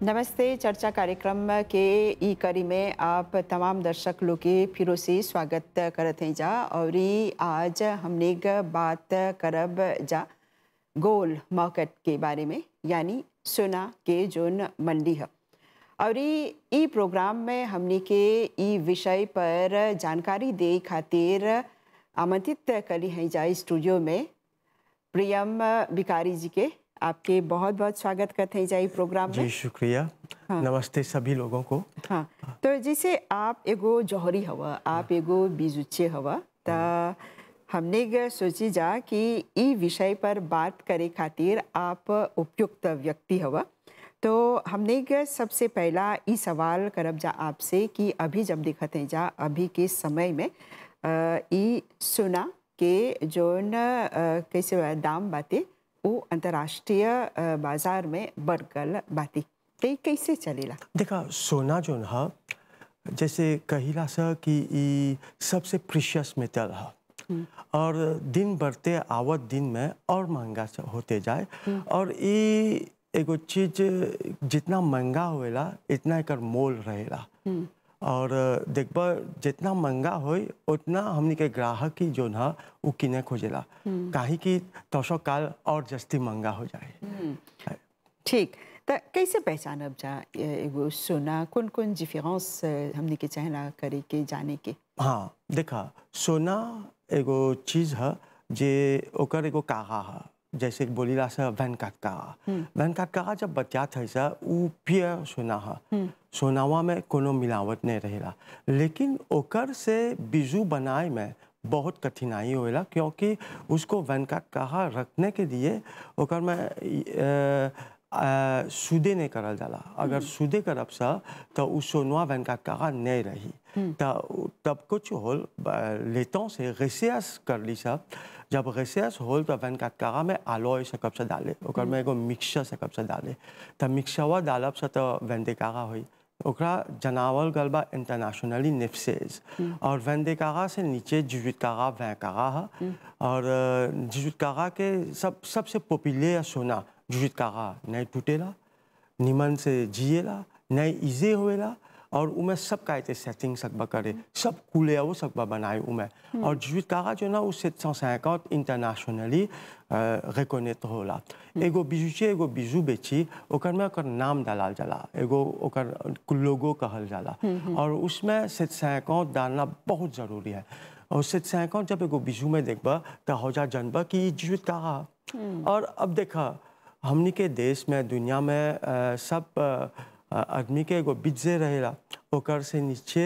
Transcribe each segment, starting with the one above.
नमस्ते। चर्चा कार्यक्रम के ई कड़ी में आप तमाम दर्शक लोग के फिर से स्वागत करत हैं जा और आज हमने बात करब जा गोल मार्केट के बारे में, यानी सोना के जोन मंडी है। और ई प्रोग्राम में हमने के ई विषय पर जानकारी दे खातिर आमंत्रित करी हैं जा स्टूडियो में प्रियम भिखारी जी के। आपके बहुत बहुत स्वागत करते हैं जाई प्रोग्राम में। जी शुक्रिया। हाँ। नमस्ते सभी लोगों को। हाँ, तो जैसे आप एगो जौहरी हवा, आप एगो बीजुच्चे हवा, तो हमने सोची जा कि ई विषय पर बात करे खातिर आप उपयुक्त व्यक्ति हवा। तो हमने सबसे पहला ई सवाल करब जा आपसे कि अभी जब देखते हैं जा अभी के समय में ई सोना के जोन कैसे दाम बाते वो अंतर्राष्ट्रीय बाजार में बढ़ गल बाती, तो कैसे चलेला? देखा सोना जो है जैसे कहिला सा कि ई सबसे प्रीशियस मेटल है और दिन बढ़ते आवत दिन में और महंगा होते जाए। और ई एगो चीज जितना महंगा होएला इतना एकर मोल रहेला। और देखबा जितना महंगा होई उतना हमनी के ग्राहक ही जो है वो किने खोजेला, काहे कि तोसो काल और जस्ती महंगा हो जाए। ठीक, तो कैसे पहचानब जा एगो सोना कौन कौन डिफरेंस हमनी के चाहेला करे के जाने के? हाँ देखा सोना एगो चीज है जे ओकर एगो कागा है, जैसे बोलीला सा वैनकाट कागा। वैनकाट कागा जब बतियात है सा उ पियर सोना है, सोनावा में कोनो मिलावट नहीं रहेला। लेकिन ओकर से बिजू बनाए में बहुत कठिनाई होएला, क्योंकि उसको वैनकाट कागा रखने के लिए ओकर में सूदे नहीं करल जाला। अगर सूदे करब सा तो उ सोनवा वैनकाट कागा नहीं रही। तब कुछ होल लेतों से रेसियस कर ली सब। जब रेसियस होल तो वैनकाट कागा में आलोय से कब से डाले, ओकर में एगो मिक्सचर से कब से डाले, तब मिक्सचरवा डालब से तो वैनडे कागा होई। ओकरा जनावल गलबा इंटरनेशनली नेफ्सेज और वैनडे कागा से नीचे जिजुट कागा वैन कागा है। और जिजुट कागा के सबसे पॉपुलर सोना जिजुट कागा नहीं टूटेला, निमन से जिएला, नहीं इजे होएला और उमें सब कायते सेटिंग सकबा करे, सब कूले वो सकबा बनाए उमें। और जिजुट कागा जो ना वो 750 इंटरनेशनली रिकॉग्निट होला। एगो बिजुचे एगो बिजू बेची ओकर में ओकर नाम डालल जाला, एगो ओकर लोगो कहल जाला और उसमें 750 डालना बहुत जरूरी है। और 750 जब एगो बिजू में देखबा तो हो जा जानबा कि जिजुट कागा। और अब देखा हमनी के देश में दुनिया में सब आदमी के एगो बिज्जे रहेला, ओकर से नीचे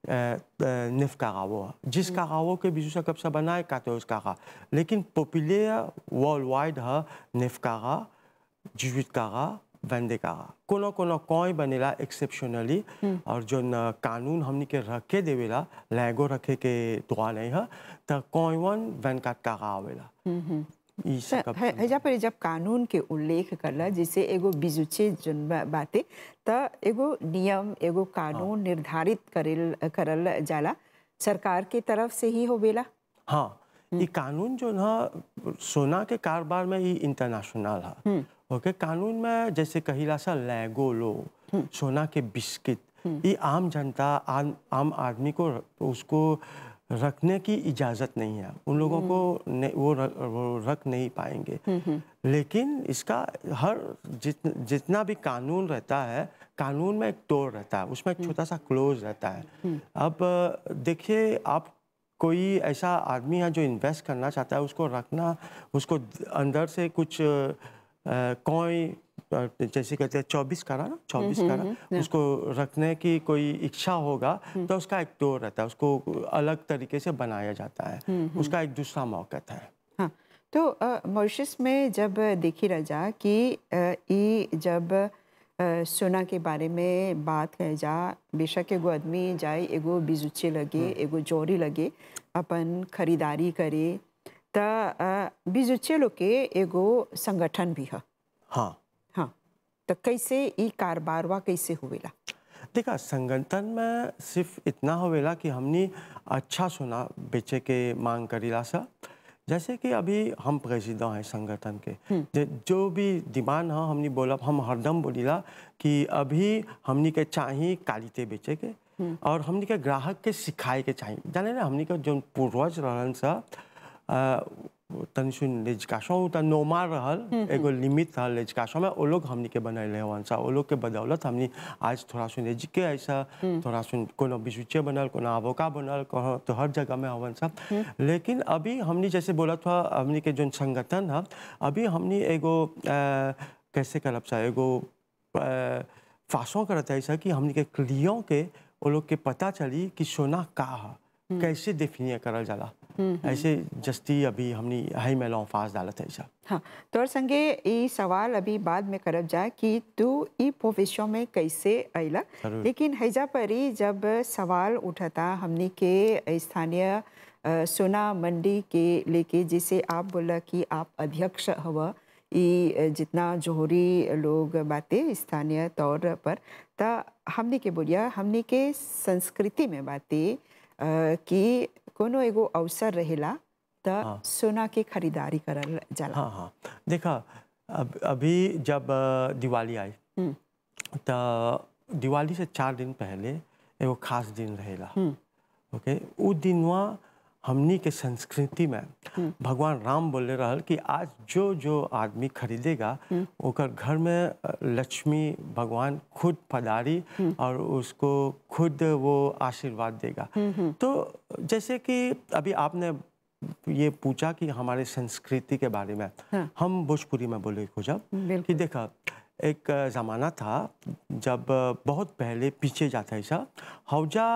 नेफ कागावो, जिस कागावो के बिजू से कब से बनाए काते उस कागा। लेकिन पॉपुलर वर्ल्ड वाइड है नेफ कागा, जिजुट कागा, वैनडे कागा। कोनो कोनो कोई बनेला एक्सेप्शनली और जो कानून हमनी के रखे देवेला लैगो रखे के दुआ नहीं है, तो कोई वन वैनकाट कागा आवेला। हैजा पर जब कानून के उल्लेख करला जिसे एगो बिजुचे जन बाते त एगो नियम एगो कानून निर्धारित करल जाला सरकार के तरफ से ही होवेला। हाँ, ये कानून जो ना सोना के कारोबार में ये इंटरनेशनल है। ओके, कानून में जैसे कहिला सा लैगो लो, सोना के बिस्किट, ये आम जनता आम आदमी को उसको रखने की इजाज़त नहीं है, उन लोगों को वो रख नहीं पाएंगे। लेकिन इसका हर जितना भी कानून रहता है, कानून में एक तोड़ रहता है, उसमें एक छोटा सा क्लोज रहता है। अब देखिए आप कोई ऐसा आदमी है जो इन्वेस्ट करना चाहता है, उसको रखना, उसको अंदर से कुछ कोई जैसे कहते हैं 24 कारा उसको रखने की कोई इच्छा होगा तो उसका एक तोड़ रहता है, उसको अलग तरीके से बनाया जाता है, उसका एक दूसरा मौका है। हाँ, तो मॉरिशस में जब देखी रह जा कि जब सोना के बारे में बात कहे जा, बेशक एगो आदमी जाए एगो बिजुचे लगे एगो जोरी लगे अपन खरीदारी करे, त बिजुचे लोग के एगो संगठन भी है। हाँ हाँ, तो कैसे ई कारोबारवा कैसे होवेला? देखा संगठन में सिर्फ इतना होवेला कि हमनी अच्छा सोना बेचे के मांग करीला सा। जैसे कि अभी हम प्रेसिडेंट हैं संगठन के, जो भी डिमांड है हमने बोला, हम हरदम बोलीला कि अभी हमनी के चाहिए क्वालिटी बेचे के और हमनी के ग्राहक के सिखाए के चाहिए। जाने ना हमनी के जो पूर्वज रहन सा तनि सुन एजुकेशन त नॉर्मल रहल, एगो लिमिट रहल एजुकेशन में, वो लोग हमनी के बनैले हवन सा। वो लोग के बदौलत हमनी आज थोड़ा सुन एजुके ऐसा, थोड़ा सुन कोनो बिजुचे बनल, कोनो अवोका बनल, कहो तो हर जगह में हवन सा। लेकिन अभी हमनी जैसे बोला था, हमनी के जो संगठन है अभी हमनी एगो कैसे करब सा, एगो फासों करता है ऐसा कि हमनी के क्लियों के वो लोग के पता चली कि सोना का है, कैसे डिफिनिया करल जाला। ऐसे जस्ती अभी हमनी हाई में लॉन्फास डालत है ऐसा। हाँ, तोर संगे ये सवाल अभी बाद में करब जा कि तू ई भविष्य में कैसे अइला, लेकिन हैजा परी जब सवाल उठता हमनी के स्थानीय सोना मंडी के लेके, जिसे आप बोला कि आप अध्यक्ष हवा, ये जितना जोहरी लोग बातें स्थानीय तौर पर, ता हमनी के बोलिया हमनी के संस्कृति में बातें कि कोनो एगो अवसर रहेला त सोना के खरीदारी करल जाला। हाँ हाँ, देखा अभी जब दिवाली आई तो दिवाली से 4 दिन पहले एगो खास दिन रहेला। ओके, उ दिनवा हमनी के संस्कृति में भगवान राम बोले रहल कि आज जो जो आदमी खरीदेगा ओकर घर में लक्ष्मी भगवान खुद पधारी और उसको खुद वो आशीर्वाद देगा। तो जैसे कि अभी आपने ये पूछा कि हमारे संस्कृति के बारे में, हम भोजपुरी में बोले खोजा कि देखा एक ज़माना था जब बहुत पहले पीछे जाता है ऐसा हौजा,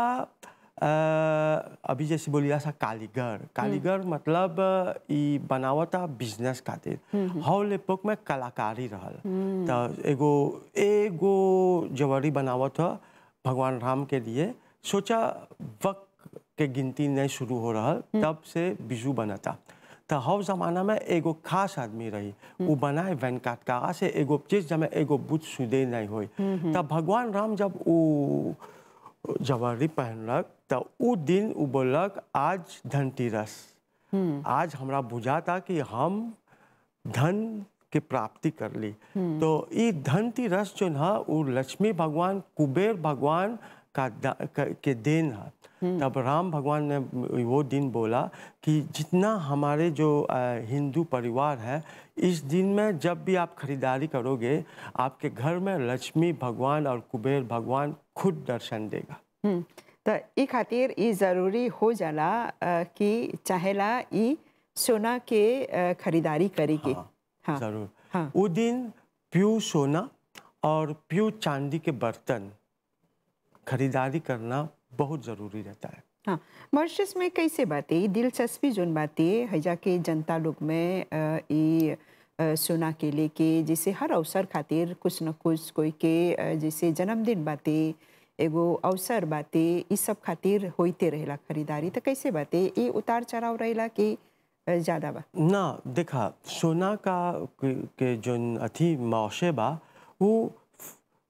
अभी जैसे बोलिया सा कालीगर मतलब ई बनावता बिजनेस खातिर, हौल एपोक में कलाकारी रहल। तो एगो जवरी बनावत ह भगवान राम के लिए, सोचा वक्त के गिनती नहीं शुरू हो रहा तब से बिजू बनता। तो हव जमाना में एगो खास आदमी रही, वो बनाए वेनकाट का से एगो चीज जब एगो बुत सुदे नहीं होई। तब भगवान राम जब वो जवारी पहनलक तो उ दिन उ बोलक आज धनतेरस, आज हमरा बुझाता कि हम धन के प्राप्ति कर ली। तो ये धनतेरस जो है वो लक्ष्मी भगवान कुबेर भगवान के देन है। तब राम भगवान ने वो दिन बोला कि जितना हमारे जो हिंदू परिवार है, इस दिन में जब भी आप खरीदारी करोगे आपके घर में लक्ष्मी भगवान और कुबेर भगवान खुद दर्शन देगा। तो ई खातिर ई जरूरी हो जाला कि चाहेला ई सोना के खरीदारी करे के। हाँ, जरूर। हाँ। वो दिन प्योर सोना और प्योर चांदी के बर्तन खरीदारी करना बहुत ज़रूरी रहता है। हाँ, मॉरिशस में कैसे बातें दिलचस्पी जोन बातें है जाके जनता लोग में ये सोना के लेके, जैसे हर अवसर खातिर कुछ न कुछ कोई के जैसे जन्मदिन बातें, एगो अवसर बातें, इस सब खातिर होते रहेला खरीदारी। तो कैसे बातें ये उतार चढ़ाव रहेला कि ज़्यादा बा? ना देखा सोना का के जोन अथी मौसे बा वो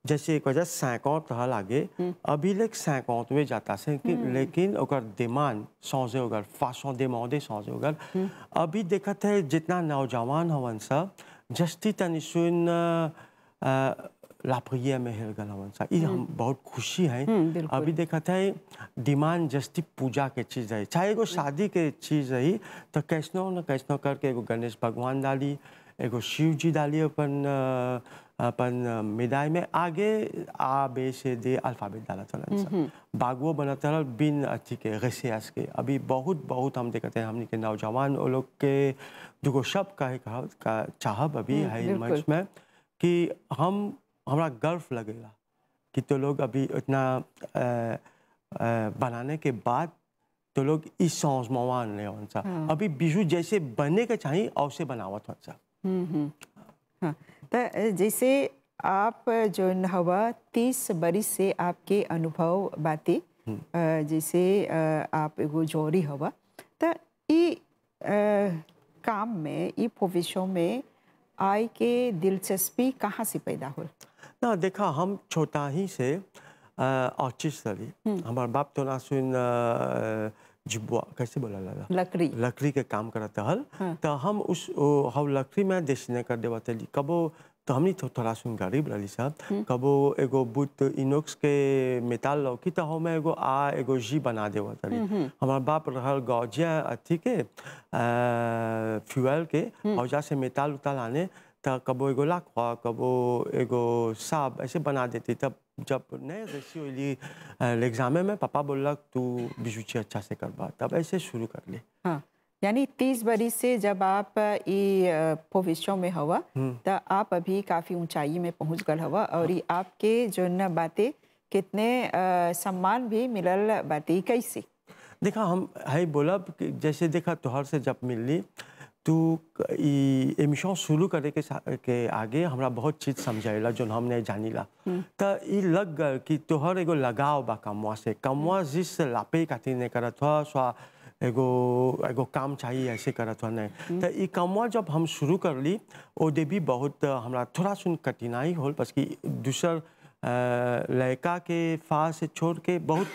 जैसे एक वजह 50 रहल आगे, अभी लेक 50 में जाता से कि लेकिन ओकर डिमांड सौजे होगर फासों डिमांडे सौजे होगर। अभी देखत है जितना नौजवान हवन सब जस्ती तनि सुन लाप्रिया में हिल गल हवन सा, ये हम बहुत खुशी है। अभी देखत है डिमांड जस्ती पूजा के चीज रही, चाहे एगो शादी के चीज रही तो कैसनो न कैसनो करके एगो गणेश भगवान डाली, एगो शिव जी डाली अपन मिदाई में आगे आ बे से दे अल्फाबेट डाला चलन बागवो बना तरह बिन अच्छी के रेसियास के। अभी बहुत हम देखते हैं हमने के नौजवान वो लोग के दुगो शब्द का चाहब अभी है मंच में कि हमरा गर्व लगेगा कि तो लोग अभी इतना बनाने के बाद तो लोग इस सौजमान ले उनसा अभी बिजू जैसे बनने के चाहिए और से बनावत वंसा। हाँ, तो जैसे आप जो हवा 30 बरिस से आपके अनुभव बातें, जैसे आप एगो जोड़ी हवा, तो ये काम में ये प्रोफेशन में आय के दिलचस्पी कहाँ से पैदा हो? ना देखा हम छोटा ही से ऑर्चिस्ट रही, हमारे बाप तो ना सुन जिब्वा कैसे बोला ला लकड़ी लकड़ी के काम करता हल हाँ। तो हम उस हम लकड़ी में देशने कर देवा तली कबो तो हमनी तो थोड़ा सुन गरीब रही साहब कबो एगो बुत इनोक्स के मेटाल लौकी तो हम एगो एगो जी बना देवा तली हमार बाप रहल गौजिया अथी के फ्यूल के औजा से मेटाल उताल आने तो कबो एगो लाखवा कबो एगो साब ऐसे बना देते तब जब नहीं रेसी हुई एग्जाम में पापा बोलक तू बिजुची अच्छा से करवा तब ऐसे शुरू कर ले हाँ यानी 30 बरिस से जब आप ये भविष्यों में हवा तो आप अभी काफ़ी ऊंचाई में पहुंच गल हवा और ये आपके जो न बातें कितने सम्मान भी मिलल बातें कैसे देखा हम है बोला कि जैसे देखा तोहर से जब मिलली तू एमिशन शुरू करे के आगे हमरा बहुत चीज समझाइला जो हम नहीं जानीला तो ये लग गल कि तोहर एगो लगाव बा कमवा से कमवा जिस लापे खातिर नहीं करत हुआ स्वा एगो एगो काम चाहिए ऐसे करत हुआ नहीं तो ये कमवा जब हम शुरू कर ली ओदे भी बहुत हमरा थोड़ा सुन कठिनाई होल बस कि दूसर लड़का के फास से छोड़ के बहुत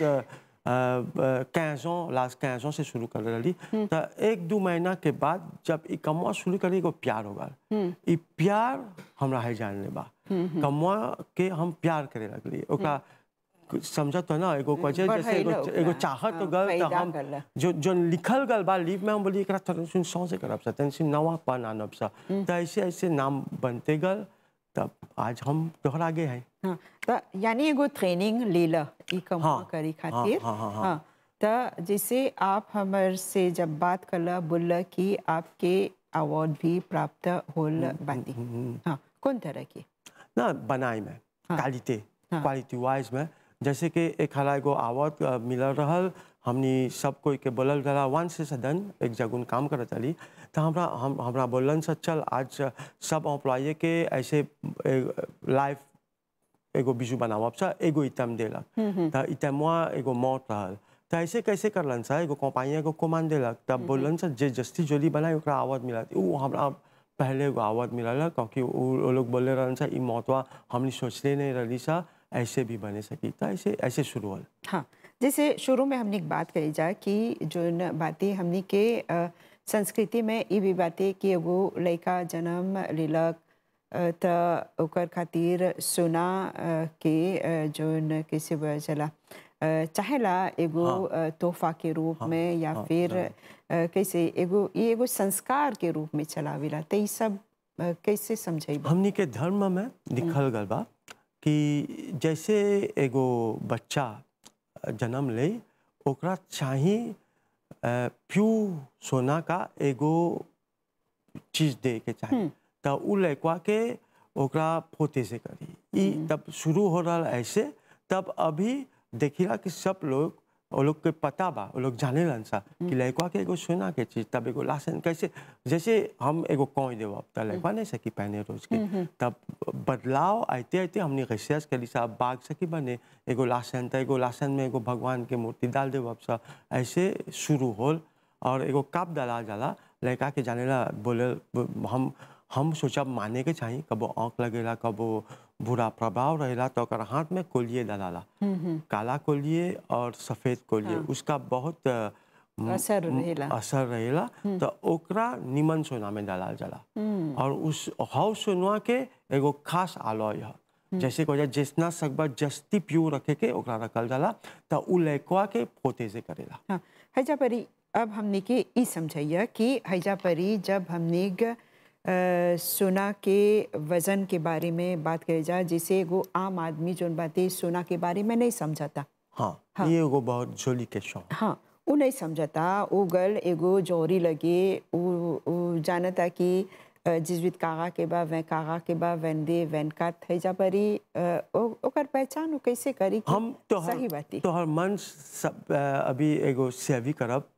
15 ans से शुरू कर रही तो 1-2 महीना के बाद जब ये कमवा शुरू करी एगो प्यार होगा ये प्यार हमरा है जानने बा कमवा के हम प्यार करे लगली ओका समझत तो ना एगो कजे जैसे एगो चाहत तो गल तो हम जो लिखल गल बा लीव में हम बोली एकरा थोड़ा सुन सौ से करब सा तन नवा पान आनब सा तो ऐसे ऐसे नाम बनते गल तब आज हम तोहर आगे हैं हाँ तो यानी एगो ट्रेनिंग लेला ई कमवा करी खातिर हाँ तो जैसे आप हमर से जब बात करला बोला कि आपके अवार्ड भी प्राप्त होल बाती हाँ कौन तरह की ना बनाई में क्वालिटी वाइज में जैसे कि एक हला एगो अवार्ड मिलल रहल हमनी सब कोई के बोलल गला वन से सदन एक जगह काम करत रही तो हमरा बोलन से चल आज सब एम्प्लॉय के ऐसे लाइव एगो बिजू बनावब सा एगो इतम देलक तो इतमवा एगो मौत रहल तो ऐसे कैसे करलन सा एगो कंपनी एगो कमान देलक तब बोलन सा जे जस्ती जोली बनाई ओकरा अवार्ड मिला वो हमरा पहले एगो अवार्ड मिलल क्योंकि वो लोग बोले रहन सा ई मौतवा हमनी सोचले नहीं रही सा ऐसे भी बने सकी तो ऐसे ऐसे शुरू होल हाँ जैसे शुरू में हमने एक बात कही जा कि जो बातें हमने के संस्कृति में ये भी बातें कि एगो लड़का जन्म लेलक तो ओकर खातिर सोना के जो न कैसे चला चाहेला एगो तोहफा के रूप में या फिर कैसे एगो ये एगो संस्कार के रूप में चलावेला तो ये सब कैसे समझे हमनी के धर्म में लिखल गल बा कि जैसे एगो बच्चा जन्म ले ओकरा चाही प्यू सोना का एगो चीज दे के चाहे तो उ लड़का के ओकरा पोते से करी ई तब शुरू हो रहा ऐसे तब अभी देखिला कि सब लोग वो लोग के पता बा वो लोग जाने लन सा कि लड़का के एगो सोना के चीज तब एगो लासन कैसे जैसे हम एगो कोई देव तो लड़का नहीं सकी पहने रोज के तब बदलाव आते आते हमने रिसर्च करी सा बाग सकी बने एगो लासन तो एगो लासन में एगो भगवान के मूर्ति डाल देव सा ऐसे शुरू होल और एगो कप डाला जाला लड़का के जाने ला बोले हम सोचा माने के चाहिए कबो आँख लगेला कबो बुरा प्रभाव रहेला तो अगर हाथ में कोलिए डाला काला कोलिए और सफेद कोलिए उसका बहुत असर रहेला तो ओकरा निमन सोना में डाला जाला और उस हाउ सोना के एगो खास आलय है जैसे को जितना सकबा जस्ती प्यू रखे के ओकरा रखल जाला तो उ लड़का के पोते से करेला हाँ हैजा परी अब हमने के ई समझाइया कि हैजा परी जब हमने सोना के वजन के बारे में बात करी जाए जिसे वो आम आदमी जो बातें सोना के बारे में नहीं समझाता हाँ ये एगो बहुत जोली क्वेश्चन हाँ वो नहीं समझाता वो गल एगो जोरी लगे वो जानता कि जिसवित कागा के बा वै कागा के बा वैंदे वैन का थे जा परी ओकर पहचान वो कैसे करी हम तो सही बात तो हर मन सब अभी एगो सेवी करब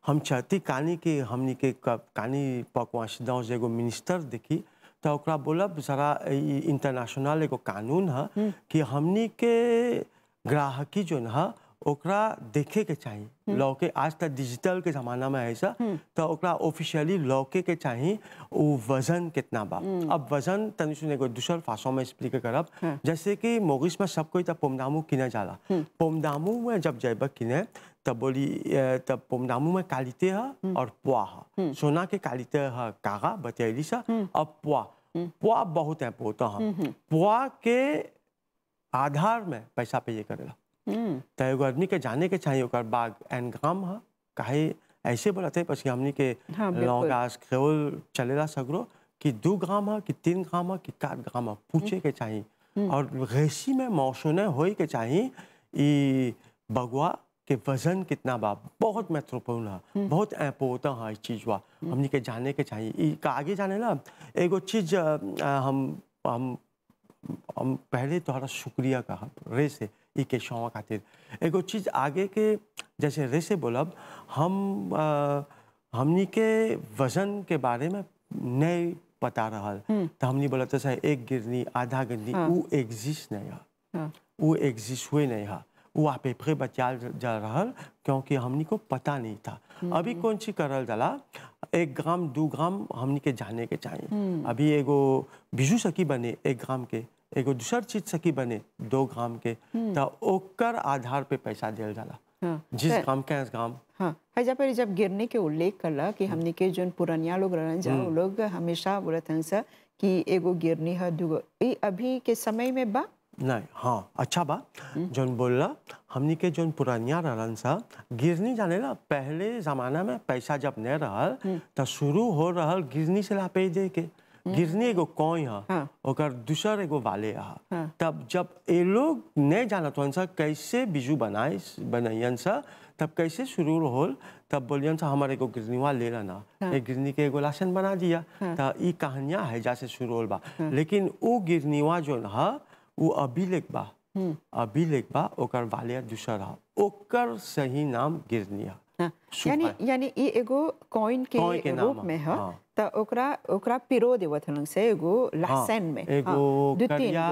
हम चाहती कहानी के हमनी के कहानी पकवाशदाओं एगो मिनिस्टर देखी तो ओकरा बोलब जरा इंटरनेशनल एगो कानून है कि हमनी के ग्राहकी जो है ओकरा देखे के चाहिए लौके आज तक डिजिटल के जमाना में है सा तो ओकरा ऑफिशियली लौके के चाहिए वो वजन कितना बा। अब वजन तनी सुने को दूसर फासों में एक्सप्लेन करब जैसे कि मोगिस में सब कोई तब पोमदामू किने जाला पोमदामू में जब जाइब किने तब बोली तब पोमदामू में कालिते है और पुआ है सोना के कालिते है कागा बतैली सा अब पुआ बहुत इम्पोर्टेंट है पुआ के आधार में पैसा पे ये करेला तो एगो आदमी के जाने के चाहिए ओकर बाग एन ग्राम है काहे ऐसे बोलते हैं पछी हमनी के लॉन्गास खेल चलेला सगरो कि 2 ग्राम है कि 3 ग्राम है कि 4 ग्राम है पूछे के चाहिए और रेसी में मौसने होई के चाहिए ई बगुआ के वजन कितना बा बहुत महत्वपूर्ण है बहुत इम्पोर्टेंट है इस चीज वा हमनी के जाने के चाहिए ई का आगे जाने ला एगो चीज हम पहले तोहरा शुक्रिया कहा रे से ई के शौवा खातिर एगो चीज आगे के जैसे रे से बोलब हमनी के वजन के बारे में नहीं पता रहल तो हमनी बोलते सर एक गिरनी आधा गिरनी वो एग्जिस्ट नहीं है वो एग्जिस्ट हुए नहीं है वो आप पे बचाल जा रहल क्योंकि हमनी को पता नहीं था अभी कौन सी करल जाला 1 ग्राम 2 ग्राम हमनी के जाने के चाहिए अभी एगो बिजू सकी बने 1 ग्राम के एगो दूसर चीज सकी बने 2 ग्राम के तो ओकर आधार पे पैसा दिया जाला जिस ग्राम के ग्राम हाँ है पर जब गिरने के उल्लेख करला कि हमने के जो पुरानिया लोग रहन जा वो लोग हमेशा बोलत हन सा कि एगो गिरनी है दुगो ई अभी के समय में बा नहीं हाँ अच्छा बा जोन बोलला हमनी के जोन पुरानिया रहन सा गिरनी जाने ला पहले जमाना में पैसा जब नहीं रहल तो शुरू हो रहल गिरनी से लापे दे के गिरनी एगो कोई है ओकर दूसर एगो वाले है तब जब ये लोग नहीं जानत हन सा कैसे बिजू बनाइन सा तब कैसे शुरू होल तब बोलियन सा हमारे एगो गिरनीवा ले लेना एक गिरनी के एगो लाशन बना दिया तो ई कहानियां है जैसे शुरू होल बा लेकिन वो गिरनीवा जो है वो अभिलेख बा ओकर वाले दूसर है ओकर सही नाम गिरनिया यानी ये एगो कॉइन के रूप में है तो ओकरा पिरो देवत हन से एगो लासन में एगो करिया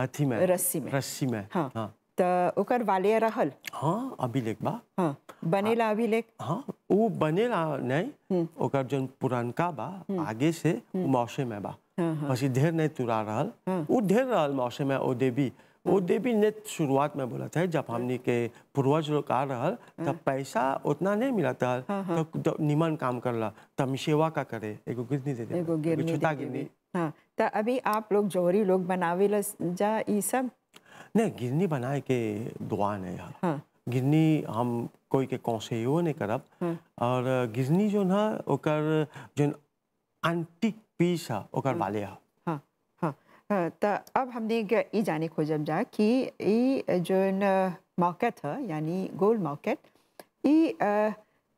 अथी में रस्सी में हां तो ओकर वाले रहल हां अभिलेख बा हां बनेला अभिलेख हां वो बनेला नहीं ओकर जोन पुरानका बा आगे से मौसे में बा पसी ढेर नहीं तुरा रहल वो ढेर रहल मौसे में ओ देवी ने शुरुआत में बोला था जब हमनी के पूर्वज लोग आ रहल तब पैसा उतना नहीं मिला था तो निमन काम करला तब सेवा का करे एगो गिरनी दे एगो छोटा गिरनी हां तो अभी आप लोग जोहरी लोग बनावे जा ई सब नहीं गिरनी बनाए के दुआ नहीं है गिरनी हम कोई के कौशेयो नहीं करब और गिरनी जो ना ओकर जो एंटीक पीस है ओकर वाले है तो अब हमने ये जाने खोजब जा कि ये जो मार्केट है यानी गोल्ड मार्केट ये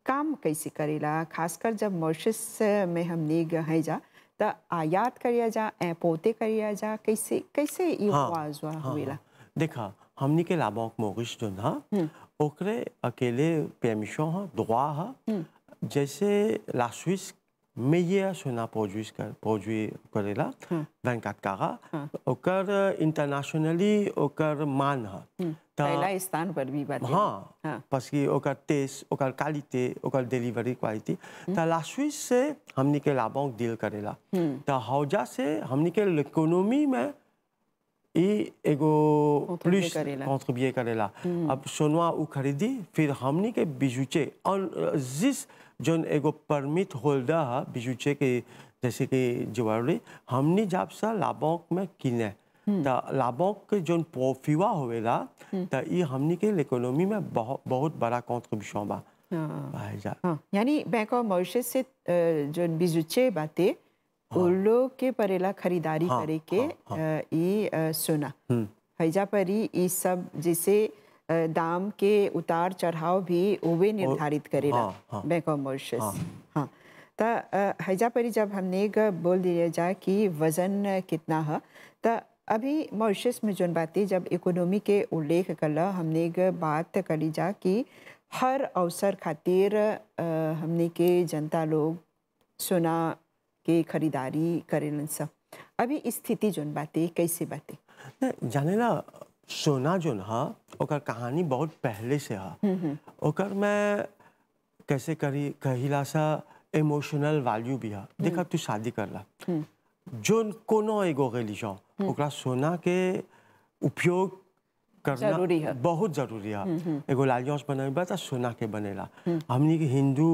काम कैसे करेला खासकर जब मॉरिशस में हमने गए जा तो आयात करिया जा पोते करिया जा कैसे ये हुआ देखा हमनी के लाभों मोरिश जो ना ओकरे अकेले परमिशन है दुआ है जैसे ला स्विस में ये सोना प्रोड्यूस करेला 24 कारा ओकर इंटरनेशनली ओकर मान है पहला स्थान पर भी बात हाँ parce कि ओकर टेस्ट ओकर क्वालिटी ओकर डिलीवरी क्वालिटी तो ला स्विस से हमनी के लाभों डील करेला तो हौजा से हमनी के इकोनॉमी में ये एगो प्लस कंट्रीब्यूट करेला अब सोनवा उ खरीदी फिर हमनी के बिजुचे और जिस जोन एगो परमिट होल्डर है बिजुचे के जैसे कि ज्वेलरी हमनी जब सा लाभों में किने तो लाभों के जोन प्रोफिवा होवेला तो ये हमनी के इकोनॉमी में बहुत बड़ा कंट्रीब्यूशन बा यानी बैंक ऑफ मॉरिशस से जो बिजुचे बातें उन लोग के परेला खरीदारी करे के ये सोना हैजा पर ये सब जैसे दाम के उतार चढ़ाव भी वे निर्धारित करेला बैंक ऑफ मॉरिशस हाँ तो हैजा पर जब हमने बोल दिया जाए कि वजन कितना है तो अभी मॉरिशस में जो बातें जब इकोनॉमी के उल्लेख करला हमने बात करी जा कि हर अवसर खातिर हमने के जनता लोग सोना के खरीदारी करेलन सब अभी स्थिति जोन बातें कैसे बातें जाने ना सोना जो हा ओकर कहानी बहुत पहले से हा। ओकर में कैसे करी कहिला सा इमोशनल वैल्यू भी हा। देखा तू शादी करला जोन कोनो एगो रिलीजन ओकरा सोना के उपयोग करना जरूरी है। बहुत जरूरी है। एगो लालियोस बनेबा त सोना के बनेला। हमनी के हिंदू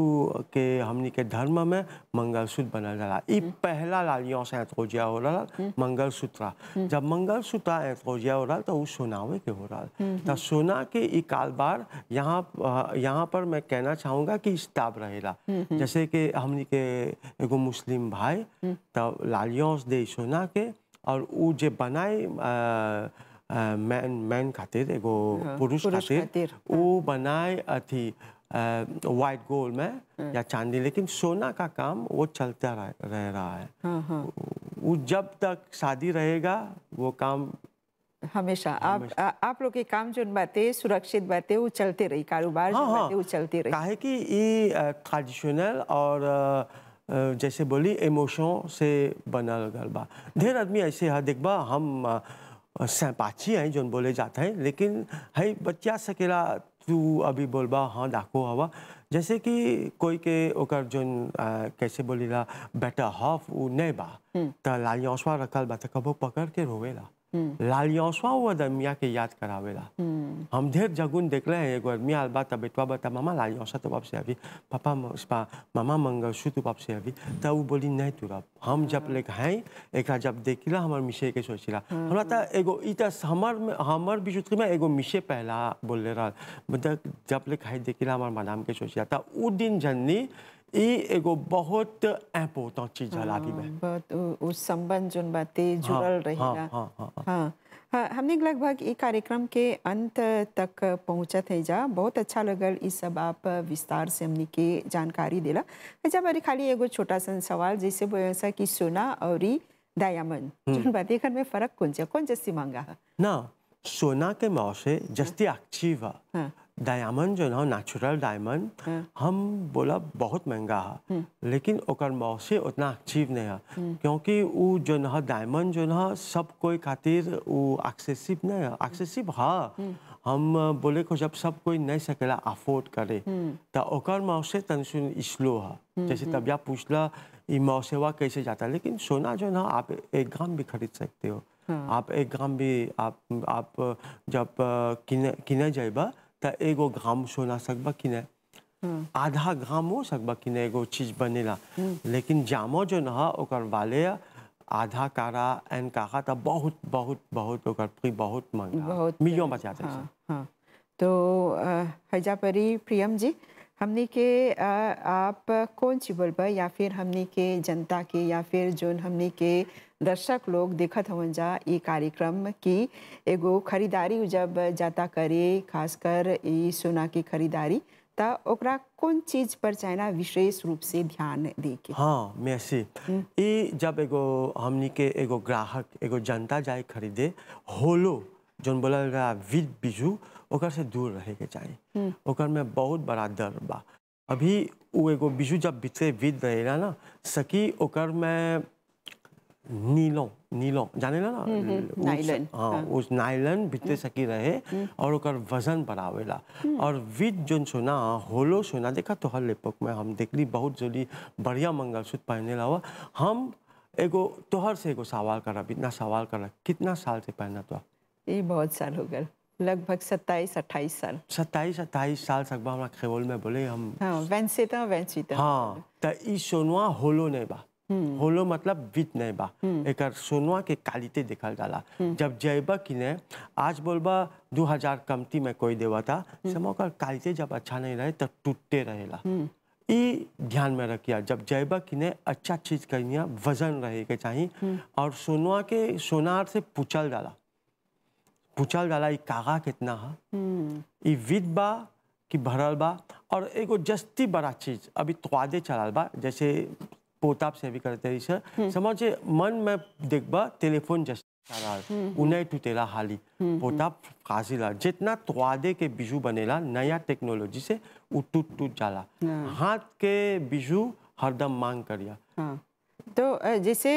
के हमनी के धर्म में मंगलसूत्र बनल जाला। ई पहला लालियोस एंथ्रोजिया हो रहा मंगलसूत्र। जब मंगलसूत्र एंथ्रोजिया हो रहा तो वो सोनावे के हो रहा। तो सोना के ई कालबार यहाँ पर मैं कहना चाहूँगा कि स्टाब रहेला। जैसे कि हमनी के एगो मुस्लिम भाई तब लालियोस दे सोना के और उ जे बनाए मैन खातिर एगो पुरुष खातिर वो बनाए अथी वाइट गोल्ड में या चांदी, लेकिन सोना का काम वो चलता रह रहा है। वो जब तक शादी रहेगा वो काम हमेशा आप लोग के काम जो बातें सुरक्षित बातें वो चलते रही, कारोबार जो बातें वो चलते रही। काहे कि ये ट्रेडिशनल और जैसे बोली इमोशन से बनल गल बा। ढेर आदमी ऐसे है देखबा हम सैपाची हैं जो बोले जाते हैं, लेकिन है बच्चा सकेला तू अभी बोलबा हाँ डाको हवा। जैसे कि कोई के ओकर जोन कैसे बोलीला बेटा हाफ वो नहीं बा तो लालियोसवा रखल बा तो कबो पकड़ के रोवेला। लालियोसवा वो आदमिया के याद करावेला। हम ढेर जगुन देख रहे हैं। एगो आदमी आल बा तब बेटवा बता मामा लालियोसा तो बाप से अभी पापा मामा मंगलसूत्र बाप से अभी तो वो बोली नहीं तुरब हम जब लेके हैं एक जब देखिला हमार मिशे के सोचिला हमरा तो एगो इता हमर बिजुत्री में एगो मिशे पहला बोल रहा मतलब जब लेके हैं देखिला हमार मैडम के सोचिला था उ दिन जननी ये एगो बहुत इम्पोर्टेंट चीज है लागी में। बहुत उस संबंध जो बातें जुड़ल रहेगा। हाँ, हमने लगभग ये कार्यक्रम के अंत तक पहुँचत है जा। बहुत अच्छा लगल इस सब आप विस्तार से हमने के जानकारी दिला। जब अरे खाली एगो छोटा सा सवाल जैसे ऐसा कि सोना और डायमंड जो बातें कर में फर्क कौन जैसी मांगा है ना। सोना के मौ से जस्ती एक्टिव है। डायमंड जो है नेचुरल डायमंड हम बोला बहुत महंगा है, लेकिन ओकर मौ से उतना एक्टिव नहीं है क्योंकि वो जो है डायमंड जो है सब कोई खातिर वो एक्सेसिव नहीं है। एक्सेसिव हाँ हम बोले को जब सब कोई नहीं सकेला अफोर्ड करे तो ओकर मौ से तनसुन स्लो है। जैसे तबिया पूछला ये मौ सेवा कैसे जाता है, लेकिन सोना जो है आप 1 ग्राम भी खरीद सकते हो। आप 1 ग्राम भी आप जब किने जाइबा तो एगो ग्राम सोना सकबा किने, आधा ग्राम हो सकबा किने एगो चीज बनेला। लेकिन जामो जो ना ओकर वाले आधा कारा एन काका तो बहुत बहुत बहुत ओकर प्री बहुत महंगा मिलियन बचाते हैं। हाँ तो हजा परी प्रियम जी हमने के आप कौन सी बोलबा या फिर हमने के जनता के या फिर जो हमने के दर्शक लोग देखत हवन जा ये कार्यक्रम की एगो खरीदारी जब जाता करे खासकर ये सोना की खरीदारी ता ओकरा कौन चीज पर चाहना विशेष रूप से ध्यान दे के। हाँ मैसे ये जब एगो हमनी के एगो ग्राहक एगो जनता जाए खरीदे होलो जोन बोला विद बिजू ओकर से दूर रहे के चाहिए। ओकर में बहुत बड़ा डर बा। अभी वो एगो बिजू जब भीतरे विद रहेला ना सकी ओकर में नीलो जाने ना नाइलन हाँ उस नाइलन भीतरे सकी रहे और ओकर वजन बढ़ावेला। और विद जोन सोना होलो सोना देखा तो हर लेपक में हम देखली बहुत जोली बढ़िया मंगलसूत्र पहने लावा। हम एगो तोहर से एगो सवाल करब इतना सवाल करब कितना साल से पहना तो? ये बहुत साल हो गए लगभग 27-28 साल। 27-28 साल सकबा हमरा खेवल में बोले हम हाँ वैंसी हाँ तो ई सोनवा होलो नहीं बा। होलो मतलब विद नहीं बा। एक सोनवा के क्वालिटी देखल जाला। जब जैबा किने आज बोलबा 2000 कमती में कोई देवा था समय ओकर क्वालिटी जब अच्छा नहीं रहे तो टूटते रहेला। ई ध्यान में रखिया जब जैबा किने अच्छा चीज करिया वजन रहे के चाहिए। और सोनवा के सोनार से पूछल जाला ई कागा कितना है ई विद बा कि भरल बा। और एगो जस्ती बड़ा चीज अभी त्वादे चलाल बा जैसे पोताप से भी करते रही सर समझे मन में देखबा टेलीफोन जस्ती चलाल उन्हें टूटेला हाली पोताप फाजिला जितना त्वादे के बिजू बनेला नया टेक्नोलॉजी से वो टूट जाला। हाथ के बिजू हरदम मांग करिया। तो जैसे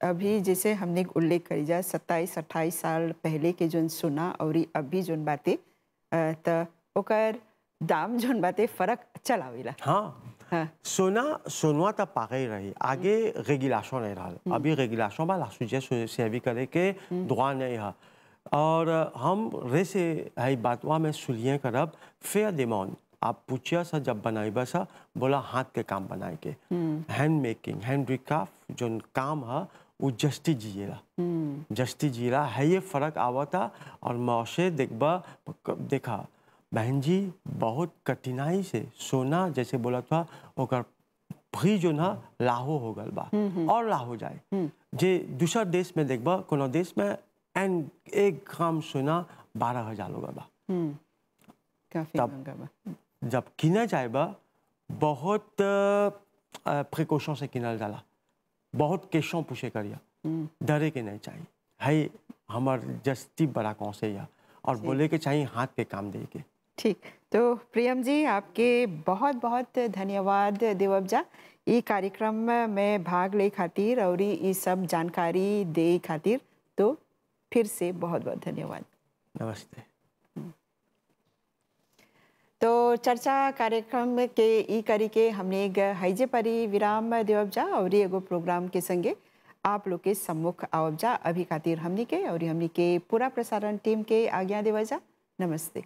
अभी जैसे हमने उल्लेख करी जा 27-28 साल पहले के जोन सुना और अभी जोन बातें त ओकर दाम जोन बातें फर्क चल आवेला। हाँ हाँ सोनवा तब पागे रही आगे रेगुलेशन नहीं रहा अभी रेगुलेशन बा लासुजे सेवी करे के दुआ नहीं है और हम रे से है बातवा में सुलिए करब फेयर डिमांड आप पूछिए सा जब बनाइबा सा बोला हाथ के काम बनाए के हैंड मेकिंग हैंडक्राफ्ट जो काम है वो जस्ती जिएला है ये फर्क आवता और मौसे देखा बहन जी बहुत कठिनाई से सोना जैसे बोला था ओकर भी जो ना लाहो हो गल बा और लाहो जाए जे दूसरा देश में देखबा कोनो देश में एंड 1 ग्राम सोना 12,000 होगा बा काफी महंगा बा। जब किना जाएबा बहुत प्रिकॉशन से किनल जाला बहुत क्वेश्चन पूछे करिया डरे के नहीं चाहिए है हमार जस्ती बड़ा कौन से या और बोले के चाहिए हाथ के काम दे के। ठीक तो प्रियम जी आपके बहुत बहुत धन्यवाद देवब जा ये कार्यक्रम में भाग ले खातिर और ये सब जानकारी दे खातिर तो फिर से बहुत बहुत धन्यवाद। नमस्ते। तो चर्चा कार्यक्रम के ई करी के हमने हैजे परी विराम देवब जा और एगो प्रोग्राम के संगे आप लोग के सम्मुख आवब जा अभी खातिर हमनी के और हमनी के पूरा प्रसारण टीम के आज्ञा देवब जा। नमस्ते।